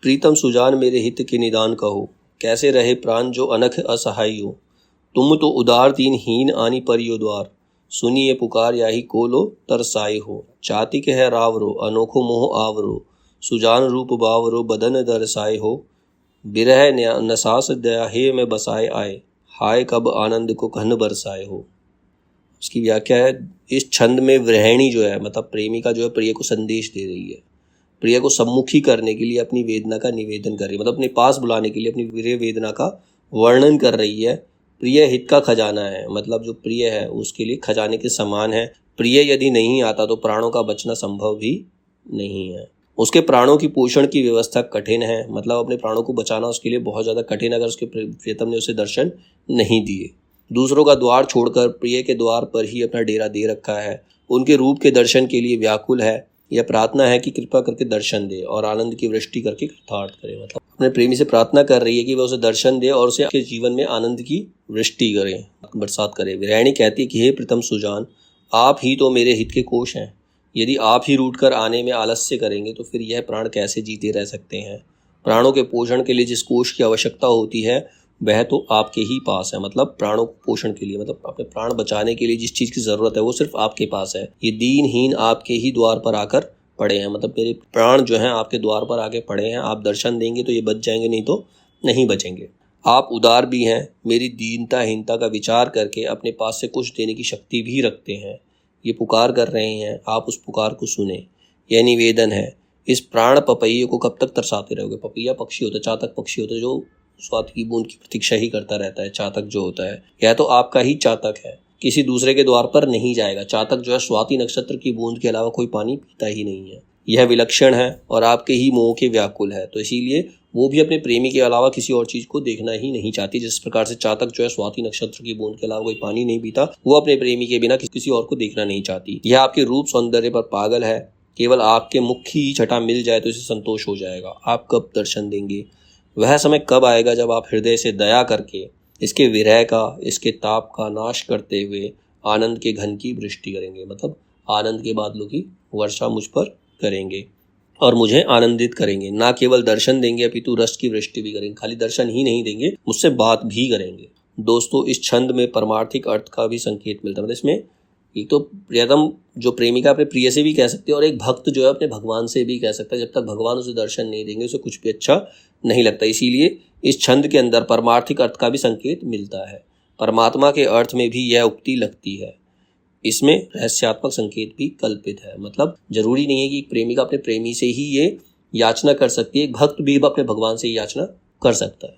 प्रीतम सुजान मेरे हित के निदान कहो, कैसे रहे प्राण जो अनख असहाय हो। तुम तो उदार दीनहीन आनी परियो द्वार, सुनिए पुकार याही को लो तरसाए हो। चातिक है रावरो अनोखो मोह आवरो, सुजान रूप बावरो बदन दरसाए हो। बिरह नसास दया हे में बसाए आए, हाय कब आनंद को घन बरसाए हो। इसकी व्याख्या है, इस छंद में विरहिणी जो है मतलब प्रेमिका जो है प्रिय को संदेश दे रही है, प्रिय को सम्मुखी करने के लिए अपनी वेदना का निवेदन कर रही है, मतलब अपने पास बुलाने के लिए अपनी विरह वेदना का वर्णन कर रही है। प्रिय हित का खजाना है, मतलब जो प्रिय है उसके लिए खजाने के समान है। प्रिय यदि नहीं आता तो प्राणों का बचना संभव भी नहीं है। उसके प्राणों की पोषण की व्यवस्था कठिन है, मतलब अपने प्राणों को बचाना उसके लिए बहुत ज़्यादा कठिन अगर उसके प्रियतम ने उसे दर्शन नहीं दिए। दूसरों का द्वार छोड़कर प्रिय के द्वार पर ही अपना डेरा दे रखा है। उनके रूप के दर्शन के लिए व्याकुल है। यह प्रार्थना है कि कृपा करके दर्शन दे और आनंद की वृष्टि करके कृतार्थ करे, मतलब अपने प्रेमी से प्रार्थना कर रही है कि वह उसे दर्शन दे और उसे अपने जीवन में आनंद की वृष्टि करे, बरसात करे। विरहिणी कहती है कि हे प्रीतम सुजान, आप ही तो मेरे हित के कोश हैं। यदि आप ही रूठ कर आने में आलस्य करेंगे तो फिर यह प्राण कैसे जीते रह सकते हैं। प्राणों के पोषण के लिए जिस कोश की आवश्यकता होती है वह तो आपके ही पास है, मतलब प्राणों को पोषण के लिए, मतलब अपने प्राण बचाने के लिए जिस चीज़ की ज़रूरत है वो सिर्फ आपके पास है। ये दीनहीन आपके ही द्वार पर आकर पड़े हैं, मतलब मेरे प्राण जो हैं आपके द्वार पर आके पड़े हैं। आप दर्शन देंगे तो ये बच जाएंगे, नहीं तो नहीं बचेंगे। आप उदार भी हैं, मेरी दीनता हीनता का विचार करके अपने पास से कुछ देने की शक्ति भी रखते हैं। ये पुकार कर रहे हैं, आप उस पुकार को सुने। यह निवेदन है, इस प्राण पपैये को कब तक तरसाते रहोगे। पपैया पक्षी होता है, चातक पक्षी होता है जो स्वाद की बूंद की प्रतीक्षा ही करता रहता है। चातक जो होता है यह तो आपका ही चातक है, किसी दूसरे के द्वार पर नहीं जाएगा। चातक जो है स्वाति नक्षत्र की बूंद के अलावा कोई पानी पीता ही नहीं है। यह विलक्षण है और आपके ही मोह के व्याकुल है, तो इसीलिए वो भी अपने प्रेमी के अलावा किसी और चीज को देखना ही नहीं चाहती। जिस प्रकार से चातक जो है स्वाति नक्षत्र की बूंद के अलावा कोई पानी नहीं पीता, वो अपने प्रेमी के बिना किसी और को देखना नहीं चाहती। यह आपके रूप सौंदर्य पर पागल है, केवल आपके मुख की छटा मिल जाए तो इसे संतोष हो जाएगा। आप कब दर्शन देंगे, वह समय कब आएगा जब आप हृदय से दया करके इसके विरह का, इसके ताप का नाश करते हुए आनंद के घन की वृष्टि करेंगे, मतलब आनंद के बादलों की वर्षा मुझ पर करेंगे और मुझे आनंदित करेंगे। ना केवल दर्शन देंगे अपितु रस की वृष्टि भी करेंगे। खाली दर्शन ही नहीं देंगे, मुझसे बात भी करेंगे। दोस्तों, इस छंद में परमार्थिक अर्थ का भी संकेत मिलता है। मतलब इसमें एक तो प्रियतम जो प्रेमिका अपने प्रिय से भी कह सकते हैं और एक भक्त जो है अपने भगवान से भी कह सकता है। जब तक भगवान उसे दर्शन नहीं देंगे उसे कुछ भी अच्छा नहीं लगता। इसीलिए इस छंद के अंदर परमार्थिक अर्थ का भी संकेत मिलता है। परमात्मा के अर्थ में भी यह उक्ति लगती है। इसमें रहस्यात्मक संकेत भी कल्पित है, मतलब जरूरी नहीं है कि एक प्रेमिका अपने प्रेमी से ही ये याचना कर सकती है, एक भक्त भी अपने भगवान से ही याचना कर सकता है।